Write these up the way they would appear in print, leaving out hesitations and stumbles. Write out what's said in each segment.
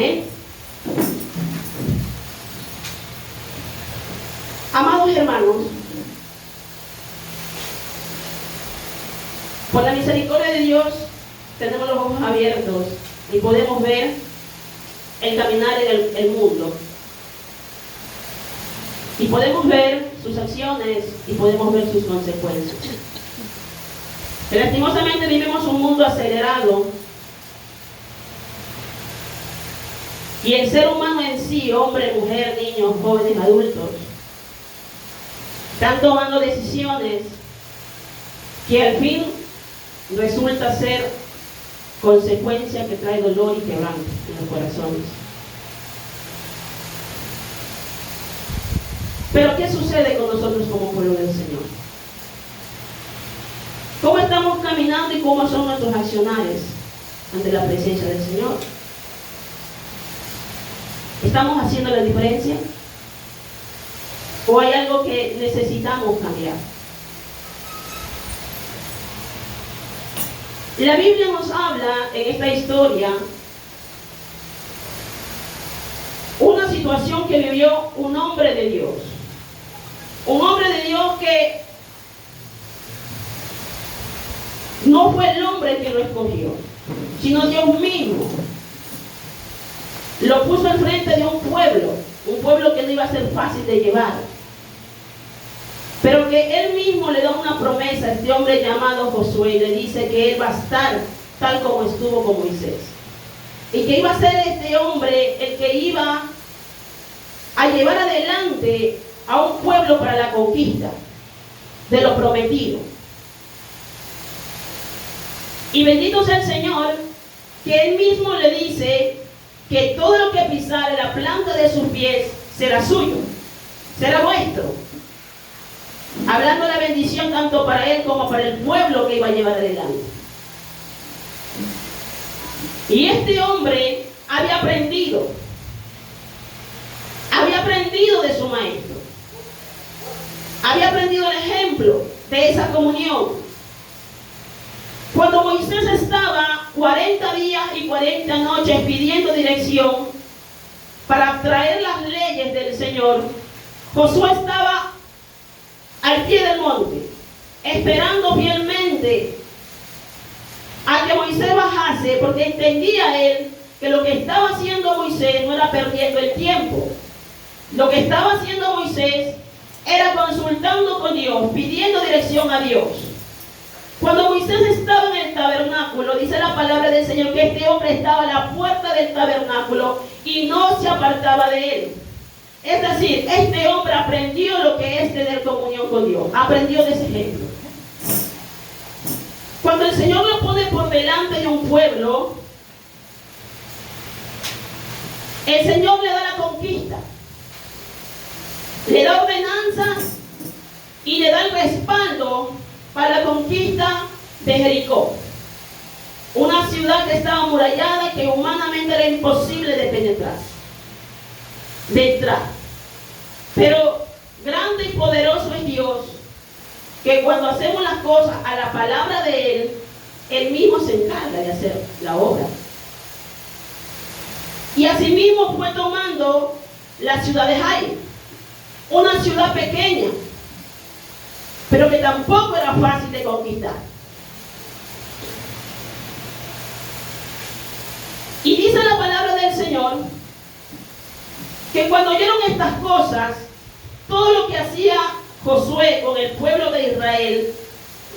Amén. Amados hermanos, por la misericordia de Dios tenemos los ojos abiertos y podemos ver el caminar en el mundo. Y podemos ver sus acciones y podemos ver sus consecuencias. Pero lastimosamente vivimos un mundo acelerado y el ser humano en sí, hombre, mujer, niños, jóvenes, adultos, están tomando decisiones que al fin resulta ser consecuencia que trae dolor y quebranto en los corazones. Pero ¿qué sucede con nosotros como pueblo del Señor? ¿Cómo estamos caminando y cómo son nuestros accionares ante la presencia del Señor? ¿Estamos haciendo la diferencia? ¿O hay algo que necesitamos cambiar? La Biblia nos habla en esta historia una situación que vivió un hombre de Dios. Un hombre de Dios que no fue el hombre que lo escogió, sino Dios mismo. Lo puso al frente de un pueblo que no iba a ser fácil de llevar. Pero que él mismo le da una promesa a este hombre llamado Josué y le dice que él va a estar tal como estuvo con Moisés. Y que iba a ser este hombre el que iba a llevar adelante a un pueblo para la conquista de lo prometido. Y bendito sea el Señor, que él mismo le dice que todo lo que pisare la planta de sus pies será suyo, será vuestro. Hablando de la bendición tanto para él como para el pueblo que iba a llevar adelante. Y este hombre había aprendido de su maestro. Había aprendido el ejemplo de esa comunión. Cuando Moisés estaba 40 días y 40 noches pidiendo dirección para traer las leyes del Señor, Josué estaba al pie del monte, esperando fielmente a que Moisés bajase, porque entendía él que lo que estaba haciendo Moisés no era perdiendo el tiempo. Lo que estaba haciendo Moisés era consultando con Dios, pidiendo dirección a Dios. Cuando Moisés estaba en el tabernáculo, dice la palabra del Señor que este hombre estaba a la puerta del tabernáculo y no se apartaba de él. Es decir, este hombre aprendió lo que es tener comunión con Dios. Aprendió de ese ejemplo. Cuando el Señor lo pone por delante de un pueblo, el Señor le da la conquista, le da ordenanzas y le da el respaldo para la conquista de Jericó. Una ciudad que estaba amurallada y que humanamente era imposible de penetrar, de entrar. Pero grande y poderoso es Dios, que cuando hacemos las cosas a la palabra de Él, Él mismo se encarga de hacer la obra. Y asimismo fue tomando la ciudad de Jai, una ciudad pequeña, pero que tampoco era fácil de conquistar. Y dice la palabra del Señor que cuando oyeron estas cosas, todo lo que hacía Josué con el pueblo de Israel,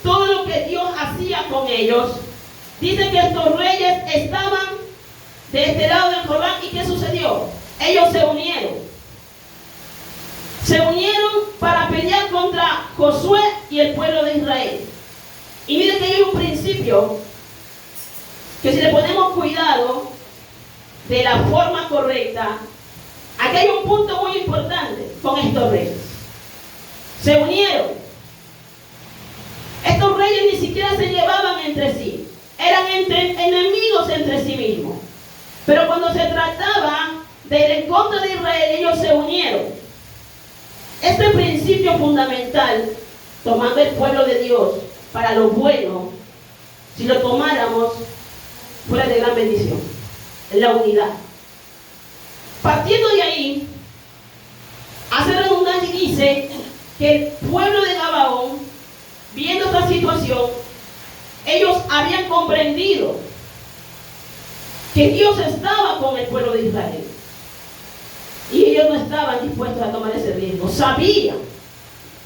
todo lo que Dios hacía con ellos, dice que estos reyes estaban de este lado del Jordán. ¿Y qué sucedió? Ellos se unieron. Se unieron para pelear contra Josué y el pueblo de Israel. Y miren que hay un principio que si le ponemos cuidado de la forma correcta, aquí hay un punto muy importante con estos reyes. Se unieron. Estos reyes ni siquiera se llevaban entre sí. Eran enemigos entre sí mismos. Pero cuando se trataba del encuentro de Israel, ellos se unieron. Este principio fundamental, tomando el pueblo de Dios para lo bueno, si lo tomáramos, fuera de gran bendición, la unidad. Partiendo de ahí, hace redundancia y dice que el pueblo de Gabaón, viendo esta situación, ellos habían comprendido que Dios estaba con el pueblo de Israel. Y ellos no estaban dispuestos a tomar ese riesgo. Sabían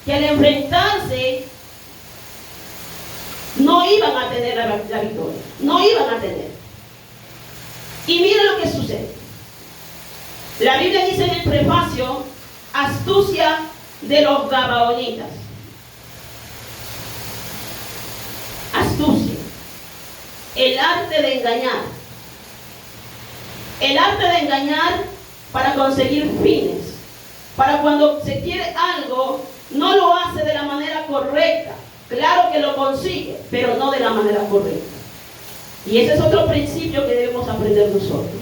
que al enfrentarse no iban a tener la victoria. No iban a tener. Y miren lo que sucede. La Biblia dice en el prefacio, astucia de los gabaonitas. Astucia. El arte de engañar. El arte de engañar para conseguir fines. Para cuando se quiere algo, no lo hace de la manera correcta. Claro que lo consigue, pero no de la manera correcta. Y ese es otro principio que debemos aprender nosotros.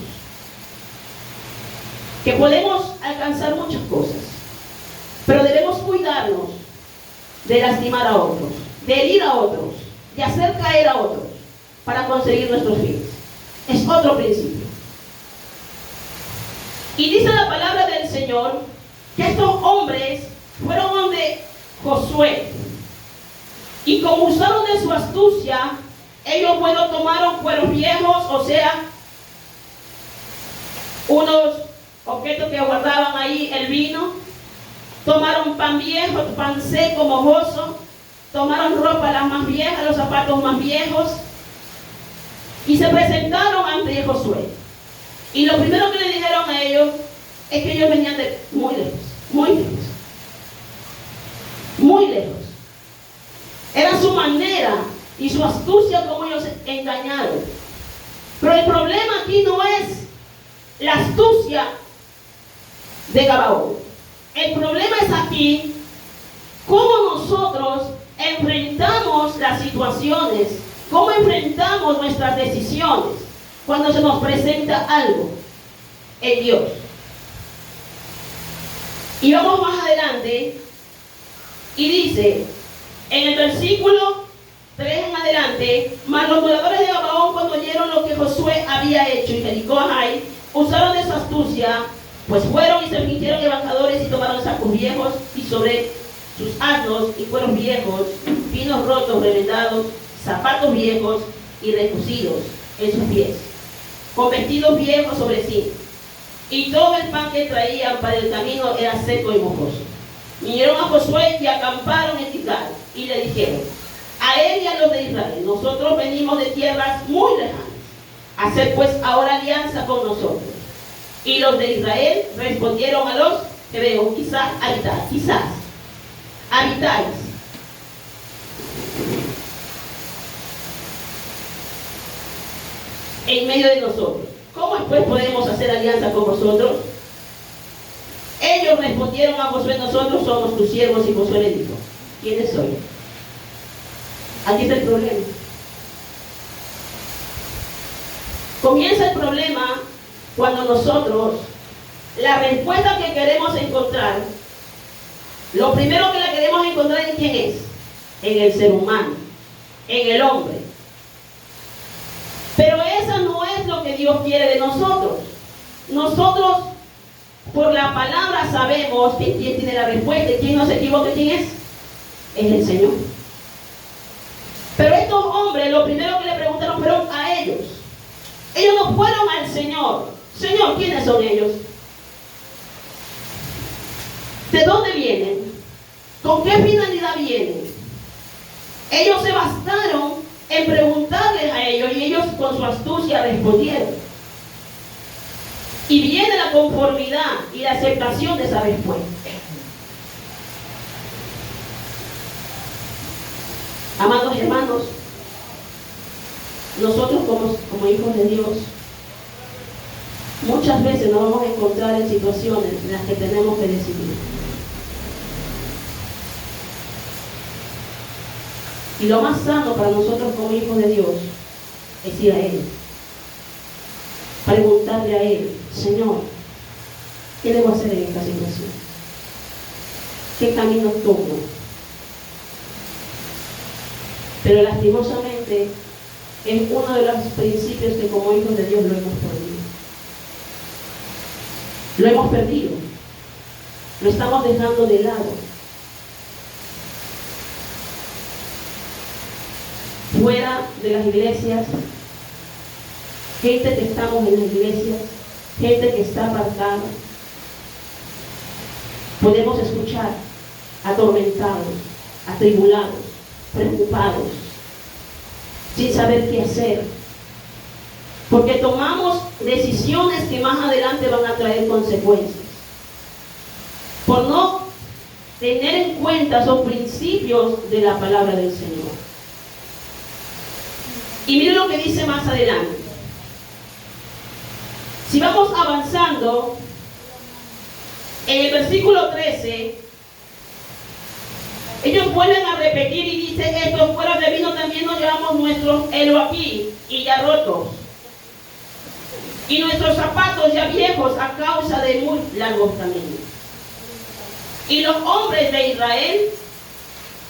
Que podemos alcanzar muchas cosas, pero debemos cuidarnos de lastimar a otros, de herir a otros, de hacer caer a otros, para conseguir nuestros fines. Es otro principio. Y dice la palabra del Señor que estos hombres fueron donde Josué, y como usaron de su astucia, ellos tomaron cueros viejos, o sea, unos objetos que guardaban ahí el vino, tomaron pan viejo, pan seco, mojoso, tomaron ropa las más viejas, los zapatos más viejos, y se presentaron ante Josué. Y lo primero que le dijeron a ellos es que ellos venían de muy lejos, muy lejos, muy lejos. Era su manera y su astucia como ellos engañaron. Pero el problema aquí no es la astucia de Gabaón. El problema es aquí cómo nosotros enfrentamos las situaciones, cómo enfrentamos nuestras decisiones cuando se nos presenta algo en Dios. Y vamos más adelante y dice en el versículo 3 en adelante: mas los moradores de Gabaón, cuando oyeron lo que Josué había hecho y Jericó a Jai, usaron de su astucia, pues fueron y se fingieron embajadores y tomaron sacos viejos y sobre sus asnos y cueros viejos, pinos rotos, remendados, zapatos viejos y recocidos en sus pies, con vestidos viejos sobre sí. Y todo el pan que traían para el camino era seco y mojoso. Vinieron a Josué y acamparon en Gilgal y le dijeron a él y a los de Israel: nosotros venimos de tierras muy lejanas, haced pues ahora alianza con nosotros. Y los de Israel respondieron a los hebreos: quizás habitáis en medio de nosotros. ¿Cómo pues podemos hacer alianza con vosotros? Ellos respondieron a Josué: nosotros somos tus siervos. Y Josué le dijo: ¿quiénes soy? Aquí está el problema. Comienza el problema cuando nosotros, la respuesta que queremos encontrar, lo primero que la queremos encontrar, ¿en quién es? En el ser humano, en el hombre. Pero eso no es lo que Dios quiere de nosotros. Nosotros, por la palabra, sabemos que quién tiene la respuesta y quién no se equivoca. ¿Quién es? Es el Señor. Pero estos hombres, lo primero que le preguntaron fueron a ellos. Ellos no fueron al Señor. Señor, ¿quiénes son ellos? ¿De dónde vienen? ¿Con qué finalidad vienen? Ellos se bastaron en preguntarles a ellos y ellos con su astucia respondieron. Y viene la conformidad y la aceptación de esa respuesta. Amados hermanos, nosotros como hijos de Dios, muchas veces nos vamos a encontrar en situaciones en las que tenemos que decidir. Y lo más sano para nosotros como hijos de Dios es ir a Él. Preguntarle a Él: Señor, ¿qué debo hacer en esta situación? ¿Qué camino tomo? Pero lastimosamente es uno de los principios que como hijos de Dios lo hemos perdido. Lo hemos perdido. Lo estamos dejando de lado. Fuera de las iglesias, gente que estamos en las iglesias, gente que está apartada, podemos escuchar atormentados, atribulados, preocupados, sin saber qué hacer, porque tomamos decisiones que más adelante van a traer consecuencias, por no tener en cuenta esos principios de la palabra del Señor. Y miren lo que dice más adelante. Si vamos avanzando, en el versículo 13, ellos vuelven a repetir y dicen: esto fuera de vino también nos llevamos nuestros helo aquí y ya rotos, y nuestros zapatos ya viejos a causa de muy largos caminos. Y los hombres de Israel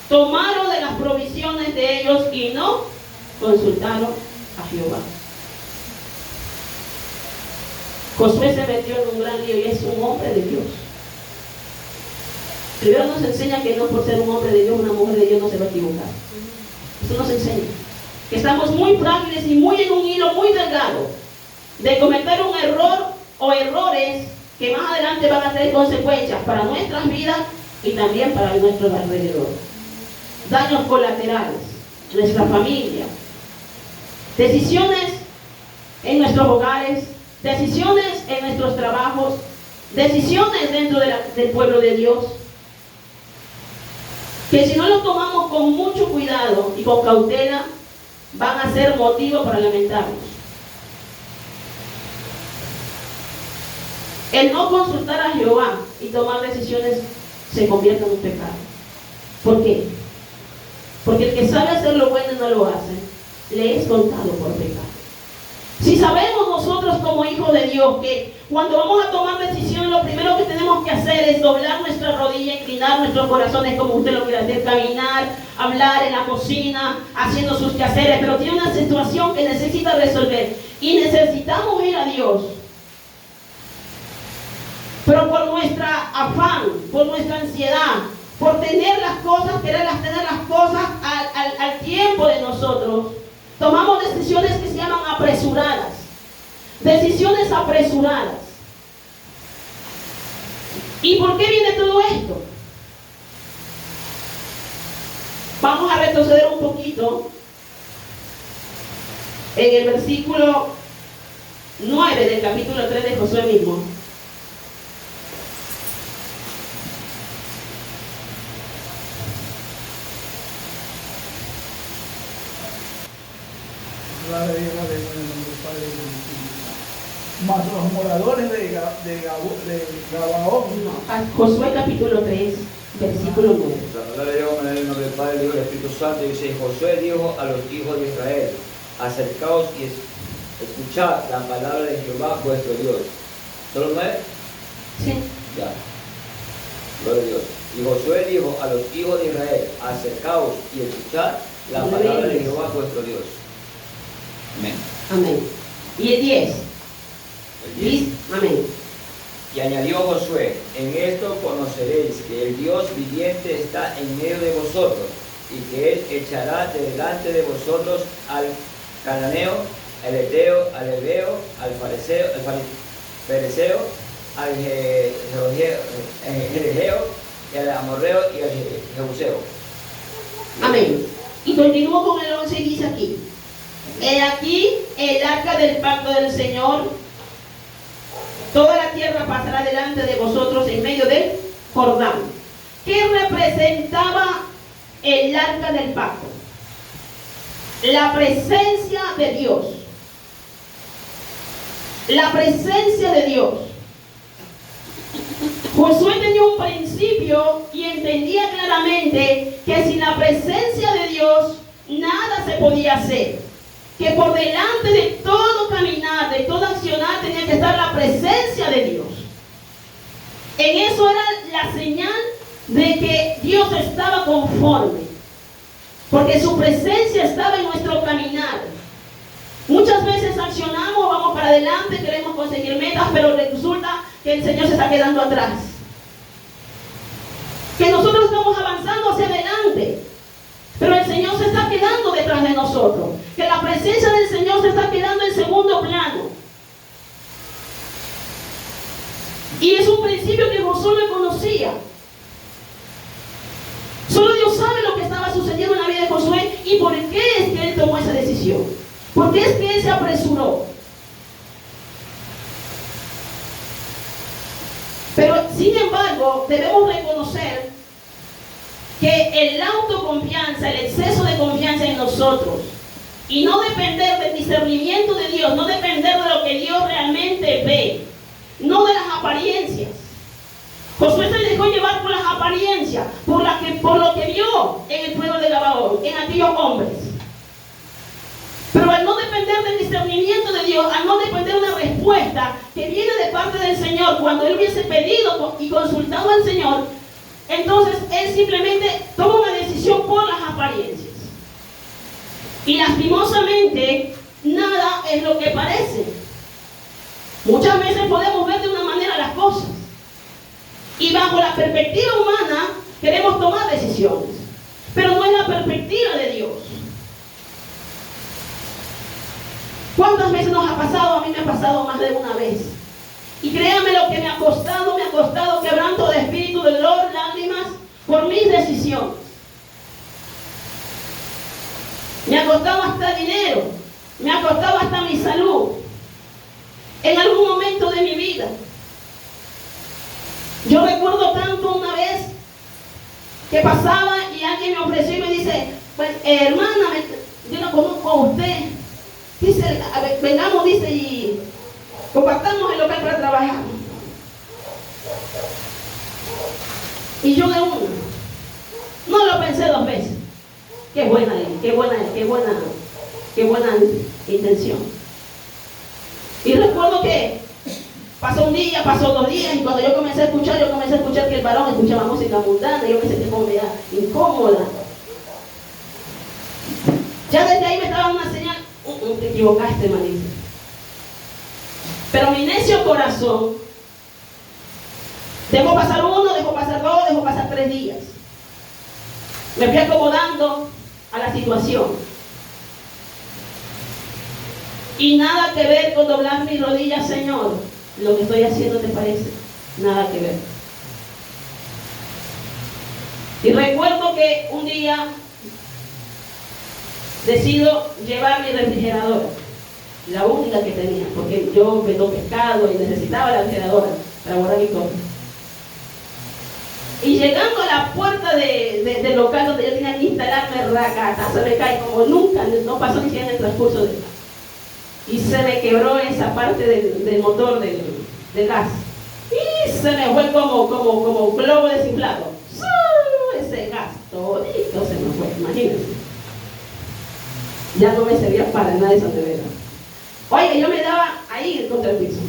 tomaron de las provisiones de ellos y no consultaron a Jehová. Josué se metió en un gran lío y es un hombre de Dios. Primero nos enseña que no por ser un hombre de Dios, una mujer de Dios no se va a equivocar. Eso nos enseña que estamos muy frágiles y muy en un hilo muy delgado de cometer un error o errores que más adelante van a tener consecuencias para nuestras vidas y también para nuestros alrededor. Daños colaterales, nuestra familia, decisiones en nuestros hogares, decisiones en nuestros trabajos, decisiones dentro del pueblo de Dios, que si no lo tomamos con mucho cuidado y con cautela, van a ser motivo para lamentarnos. El no consultar a Jehová y tomar decisiones se convierte en un pecado. ¿Por qué? Porque el que sabe hacer lo bueno y no lo hace, le es contado por pecado. Si sabemos nosotros como hijos de Dios que cuando vamos a tomar decisiones, lo primero que tenemos que hacer es doblar nuestra rodilla, inclinar nuestros corazones, como usted lo quiera hacer, caminar, hablar en la cocina, haciendo sus quehaceres, pero tiene una situación que necesita resolver y necesitamos ir a Dios. Pero por nuestra afán, por nuestra ansiedad, por tener las cosas, quererlas tener las cosas al tiempo de nosotros, tomamos decisiones que se llaman apresuradas. Decisiones apresuradas. ¿Y por qué viene todo esto? Vamos a retroceder un poquito en el versículo 9 del capítulo 3 de Josué mismo. Mas los moradores de Gabaón. Josué capítulo 3, versículo 9. La palabra de Dios en el nombre del Padre, del Hijo y del Espíritu Santo dice: Josué dijo a los hijos de Israel: acercaos y escuchad la palabra de Jehová vuestro Dios. ¿Solo 9? Sí. Ya. Gloria a Dios. Y Josué dijo a los hijos de Israel: acercaos y escuchad la palabra de Jehová vuestro Dios. Amén. Amén. Y el 10. Amén. Y añadió Josué: en esto conoceréis que el Dios viviente está en medio de vosotros, y que Él echará de delante de vosotros al cananeo, al eteo, al heveo, al fereceo, al jerejeo, y al amorreo y al jebuseo. Amén. Y continúo con el 11 y dice aquí: he aquí el arca del pacto del Señor, toda la tierra pasará delante de vosotros en medio del Jordán. ¿Qué representaba el arca del pacto? La presencia de Dios. La presencia de Dios. Josué tenía un principio y entendía claramente que sin la presencia de Dios nada se podía hacer. Que por delante de todo caminar, de todo accionar, tenía que estar la presencia de Dios. En eso era la señal de que Dios estaba conforme, porque su presencia estaba en nuestro caminar. Muchas veces accionamos, vamos para adelante, queremos conseguir metas, pero resulta que el Señor se está quedando atrás. Que nosotros estamos avanzando hacia adelante, pero el Señor se está quedando detrás de nosotros. Que la presencia del Señor se está quedando en segundo plano. Y es un principio que Josué no conocía. Solo Dios sabe lo que estaba sucediendo en la vida de Josué y por qué es que él tomó esa decisión. ¿Por qué es que él se apresuró? Pero sin embargo, debemos reconocer que el autoconfianza, el exceso de confianza en nosotros, y no depender del discernimiento de Dios, no depender de lo que Dios realmente ve, no de las apariencias. Josué se dejó llevar por las apariencias, por lo que vio en el pueblo de Gabaón, en aquellos hombres. Pero al no depender del discernimiento de Dios, al no depender de una respuesta que viene de parte del Señor, cuando él hubiese pedido y consultado al Señor, entonces él simplemente toma una decisión por las apariencias. Y lastimosamente, nada es lo que parece. Muchas veces podemos ver de una manera las cosas. Y bajo la perspectiva humana queremos tomar decisiones. Pero no es la perspectiva de Dios. ¿Cuántas veces nos ha pasado? A mí me ha pasado más de una vez. Y créanme lo que me ha costado quebranto de espíritu, dolor, lágrimas, por mis decisiones. Me ha costado hasta dinero, me ha costado hasta mi salud. En algún momento de mi vida. Yo recuerdo tanto una vez que pasaba y alguien me ofreció y me dice, pues hermana, yo no conozco a usted. Dice, a ver, vengamos, dice, y compartamos el local para trabajar. Y yo de uno, no lo pensé dos veces. Qué buena intención. Y recuerdo que pasó un día, pasó 2 días, y cuando yo comencé a escuchar que el varón escuchaba música mundana, yo me sentí como media incómoda. Ya desde ahí me estaba una señal, te equivocaste, Marisa. Pero mi necio corazón dejó pasar 1, dejó pasar 2, dejó pasar 3 días. Me fui acomodando a la situación. Y nada que ver con doblar mis rodillas, Señor. Lo que estoy haciendo, ¿te parece? Nada que ver. Y recuerdo que un día decido llevar mi refrigeradora, la única que tenía, porque yo vendo pescado y necesitaba la refrigeradora para guardar mi comida. Y llegando a la puerta del local donde yo tenía que instalarme, racata, se me cae como nunca, no pasó ni siquiera en el transcurso de... Y se me quebró esa parte del motor del gas. Y se me fue como globo desinflado. Ese gas todito se me fue, imagínense. Ya no me servía para nada esa nevera. Oye, yo me daba ahí contra el piso.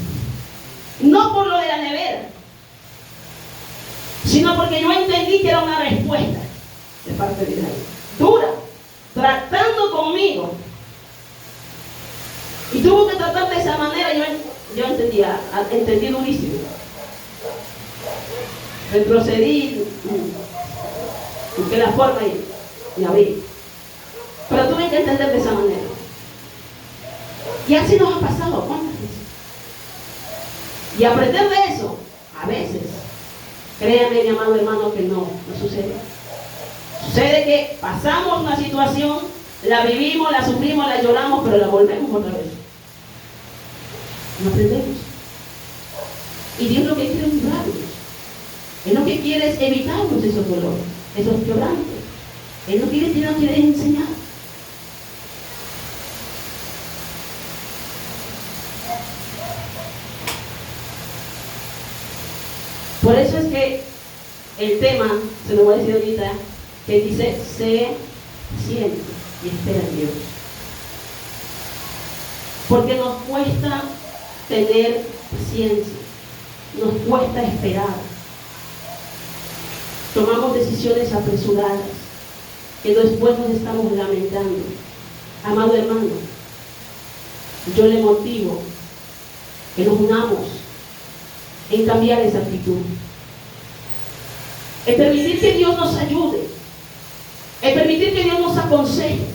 No por lo de la nevera, sino porque yo entendí que era una respuesta de parte de Israel. Dura, tratando conmigo. Y tuvo que tratar de esa manera, yo entendí durísimo. Retrocedí, busqué la forma y abrí. Pero tuve que entender de esa manera. Y así nos ha pasado, ¿cuántas veces? Y aprender de eso, a veces, créame, mi amado hermano, que no sucede. Sucede que pasamos una situación, la vivimos, la sufrimos, la lloramos, pero la volvemos otra vez. No aprendemos. Y Dios lo que quiere es librarnos. Él lo que quiere es evitarnos esos dolores, esos quebrantos. Él no quiere enseñar. Por eso es que el tema, se lo voy a decir ahorita, que dice, sé paciente y espera en Dios. Porque nos cuesta tener paciencia, nos cuesta esperar. Tomamos decisiones apresuradas, que después nos estamos lamentando. Amado hermano, yo le motivo que nos unamos, en cambiar esa actitud. El permitir que Dios nos ayude, el permitir que Dios nos aconseje.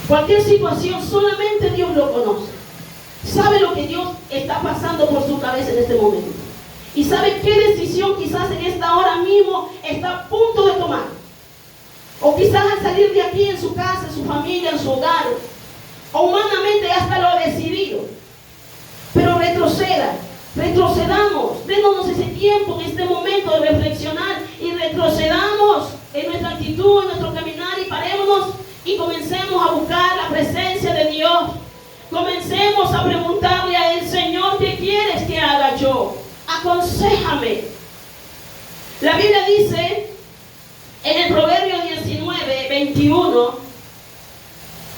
Cualquier situación, solamente Dios lo conoce. Sabe lo que Dios está pasando por su cabeza en este momento. Y sabe qué decisión quizás en esta hora mismo está a punto de tomar. O quizás al salir de aquí en su casa, en su familia, en su hogar, o humanamente hasta lo ha decidido. Pero retrocedamos, démonos ese tiempo en este momento de reflexionar y retrocedamos en nuestra actitud, en nuestro caminar y parémonos y comencemos a buscar la presencia de Dios. Comencemos a preguntarle a Él: Señor, ¿qué quieres que haga yo? Aconséjame. La Biblia dice en el Proverbio 19:21: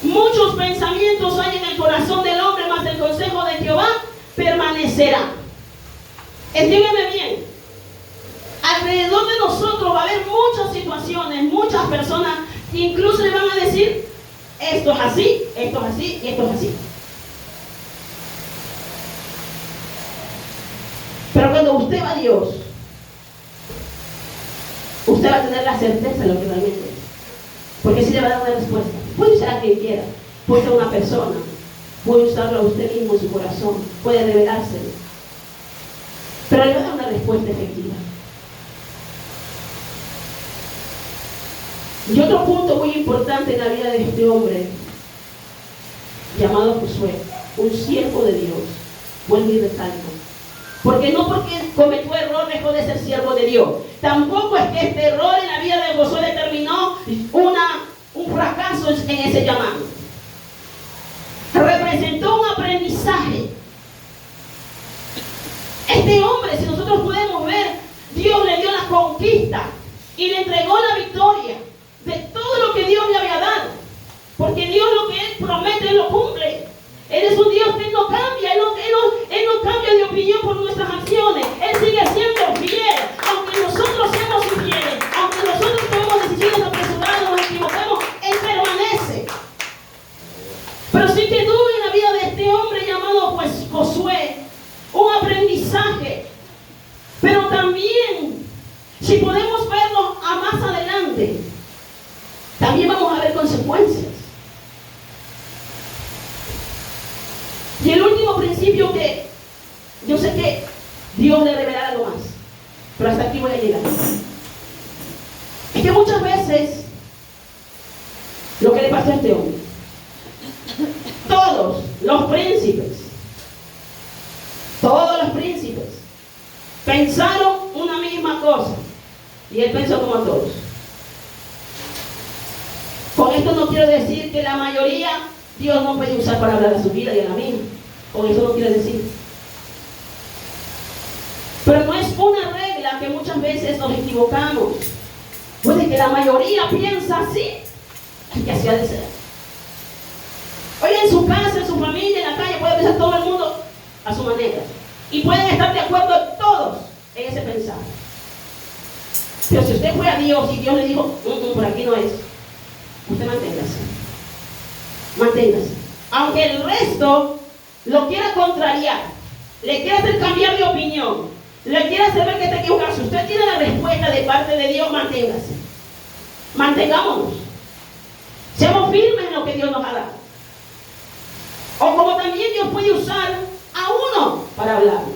muchos pensamientos hay en el corazón del hombre, mas el consejo de Jehová permanecerá. Escríbeme bien. Alrededor de nosotros va a haber muchas situaciones, muchas personas que incluso le van a decir: esto es así, esto es así y esto es así. Pero cuando usted va a Dios, usted va a tener la certeza de lo que realmente es. Porque si le va a dar una respuesta. Puede usar a quien quiera, puede ser una persona, puede usarlo a usted mismo en su corazón, puede revelárselo. Pero le va a dar una respuesta efectiva. Y otro punto muy importante en la vida de este hombre, llamado Josué, un siervo de Dios, vuelve y recalco. Porque no porque cometió error dejó de ser siervo de Dios. Tampoco es que este error en la vida de Josué determinó un fracaso en ese llamado. Representó un aprendizaje. Este hombre, si nosotros podemos ver, Dios le dio la conquista y le entregó la victoria de todo lo que Dios le había dado. Porque Dios lo que Él promete, Él lo cumple. Él es un Dios que no cambia, Él no cambia de opinión por nuestras acciones. Él sigue siendo fiel, aunque nosotros seamos infieles, aunque nosotros tomemos decisiones apresuradas, nos equivocamos, Él permanece. Pero sí quedó en la vida de este hombre llamado Josué un aprendizaje. Pero también, si podemos verlo a más adelante, también vamos a ver consecuencias. Y el último principio que yo sé que Dios le revelará algo más, pero hasta aquí voy a llegar. Es que muchas veces lo que le pasó a este hombre, todos los príncipes pensaron una misma cosa y él pensó como a todos. Con esto no quiero decir que la mayoría Dios no puede usar para hablar a su vida y a la mía. Con eso no quiero decir. Pero no es una regla que muchas veces nos equivocamos. Puede que la mayoría piensa así, que así ha de ser. Oye, en su casa, en su familia, en la calle, puede pensar todo el mundo a su manera. Y pueden estar de acuerdo todos en ese pensar. Pero si usted fue a Dios y Dios le dijo: por aquí no es, usted manténgase. Aunque el resto lo quiera contrariar, le quiera hacer cambiar de opinión, le quiera hacer ver que está equivocado, si usted tiene la respuesta de parte de Dios, manténgase. Mantengámonos. Seamos firmes en lo que Dios nos ha dado. O como también Dios puede usar a uno para hablarnos.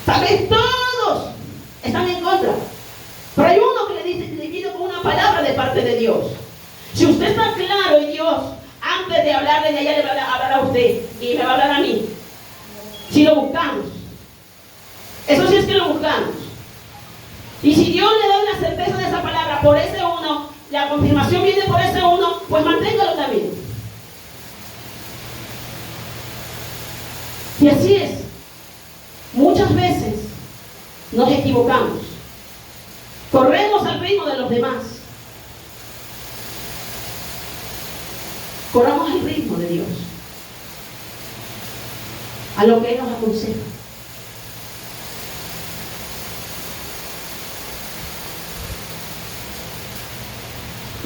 Tal vez todos están en contra, pero hay uno que le viene con una palabra de parte de Dios. Si usted está claro y Dios, antes de hablarle de allá, le va a hablar a usted y me va a hablar a mí. Si lo buscamos. Eso sí es que lo buscamos. Y si Dios le da una certeza de esa palabra por ese uno, la confirmación viene por ese uno, pues manténgalo también. Y así es. Muchas veces nos equivocamos. Corremos al ritmo de los demás. Corramos al ritmo de Dios, a lo que Él nos aconseja.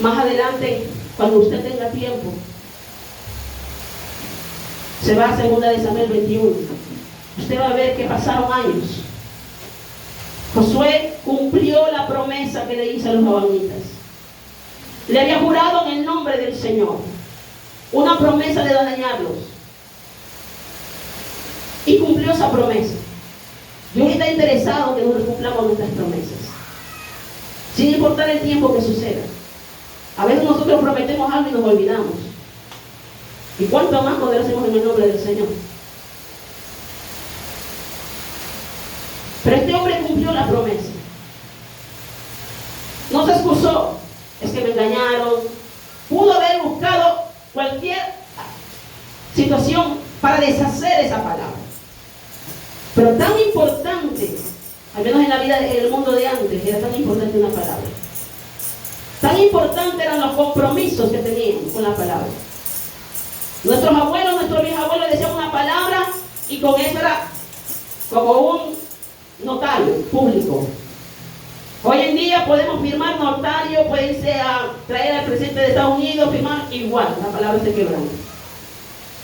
Más adelante, cuando usted tenga tiempo, se va a 2 de Samuel 21 usted va a ver que pasaron años. Josué cumplió la promesa que le hizo a los gabaonitas. Le había jurado en el nombre del Señor una promesa de no dañarlos, y cumplió esa promesa. Dios está interesado en que nosotros cumplamos nuestras promesas, sin importar el tiempo que suceda. A veces nosotros prometemos algo y nos olvidamos. ¿Y cuánto más cuando lo hacemos en el nombre del Señor? Pero este hombre cumplió la promesa. No se excusó. Es que me engañaron. Pudo haber buscado cualquier situación para deshacer esa palabra. Pero tan importante, al menos en la vida, en el mundo de antes, era tan importante una palabra. Tan importante eran los compromisos que tenían con la palabra. Nuestros abuelos, nuestros bisabuelos decían una palabra y con eso era como un notario público. Hoy en día podemos firmar notario, pueden traer al presidente de Estados Unidos, firmar igual, la palabra se quebranta,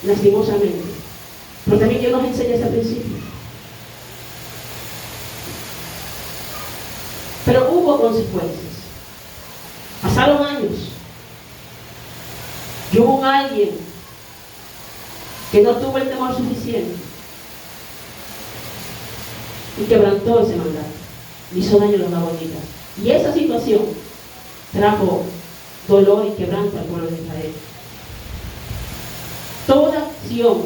lastimosamente. Pero también Dios nos enseña ese principio. Pero hubo consecuencias. Pasaron años. Y hubo alguien que no tuvo el temor suficiente y quebrantó ese mandato, hizo daño a los gabaonitas. Y esa situación trajo dolor y quebranto al pueblo de Israel. Toda acción,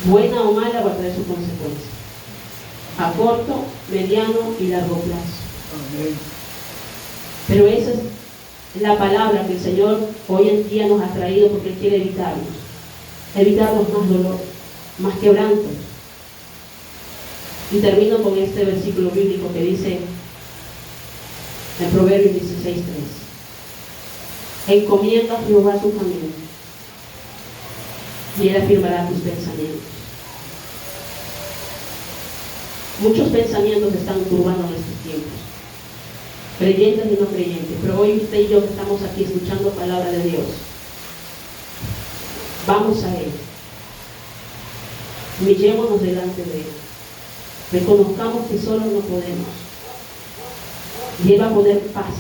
buena o mala, va a traer sus consecuencias, a corto, mediano y largo plazo. Amén. Pero esa es la palabra que el Señor hoy en día nos ha traído, porque Él quiere evitarnos más dolor, más quebranto. Y termino con este versículo bíblico que dice en Proverbios 16:3: encomienda a Jehová tu camino y Él afirmará tus pensamientos. Muchos pensamientos están turbando en estos tiempos, creyentes y no creyentes, pero hoy usted y yo que estamos aquí escuchando palabra de Dios, vamos a Él, humillémonos delante de Él, reconozcamos que solo no podemos, y Él va a poner paz,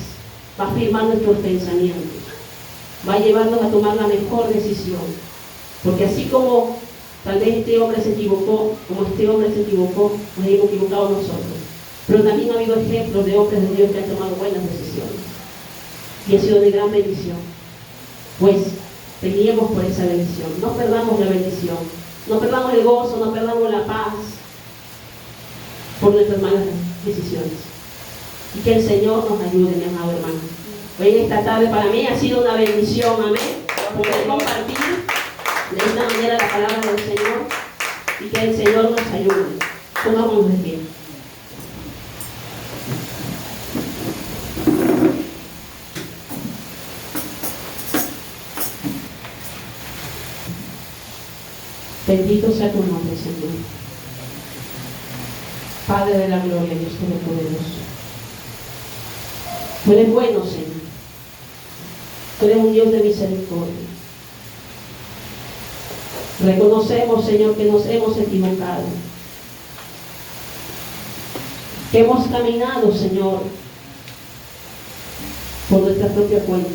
va a afirmar nuestros pensamientos, va a llevarnos a tomar la mejor decisión, porque así como tal vez este hombre se equivocó, nos hemos equivocado nosotros. Pero también ha habido ejemplos de hombres de Dios que han tomado buenas decisiones. Y ha sido de gran bendición. Pues peleemos por esa bendición. No perdamos la bendición. No perdamos el gozo, no perdamos la paz por nuestras malas decisiones. Y que el Señor nos ayude, mi amado hermano. Hoy en esta tarde para mí ha sido una bendición, amén, poder compartir de esta manera la palabra del Señor, y que el Señor nos ayude. Pongámonos de pie. Bendito sea tu nombre, Señor. Padre de la gloria, Dios Todopoderoso. Tú eres bueno, Señor. Tú eres un Dios de misericordia. Reconocemos, Señor, que nos hemos equivocado, que hemos caminado, Señor, por nuestra propia cuenta.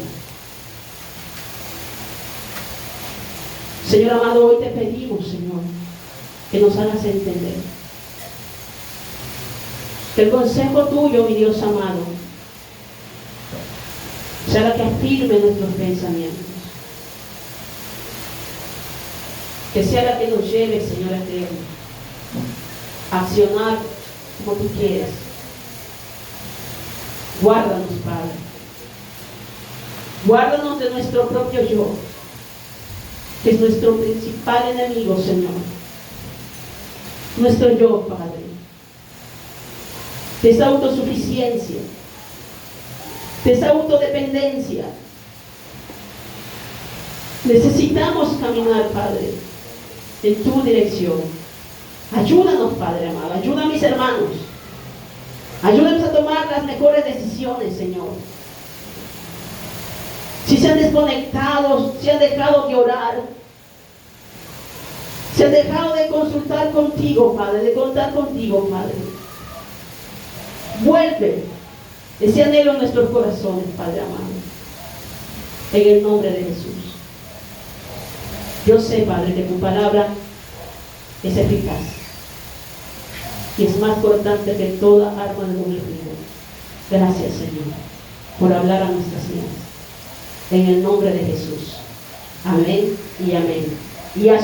Señor amado, hoy te pedimos, Señor, que nos hagas entender que el consejo tuyo, mi Dios amado, sea la que afirme nuestros pensamientos, que sea la que nos lleve, Señor, a accionar como tú quieras. Guárdanos, Padre. Guárdanos de nuestro propio yo, que es nuestro principal enemigo, Señor. Nuestro yo, Padre. De esa autosuficiencia, de esa autodependencia. Necesitamos caminar, Padre, en tu dirección. Ayúdanos, Padre amado. Ayuda a mis hermanos. Ayúdanos a tomar las mejores decisiones, Señor. Si se han desconectado, si han dejado de orar, Se han dejado de consultar contigo, Padre, de contar contigo, Padre. Vuelve ese anhelo en nuestros corazones, Padre amado. En el nombre de Jesús. Yo sé, Padre, que tu palabra es eficaz y es más cortante que toda arma de doble filo. Gracias, Señor, por hablar a nuestras vidas. En el nombre de Jesús. Amén y amén. Y a su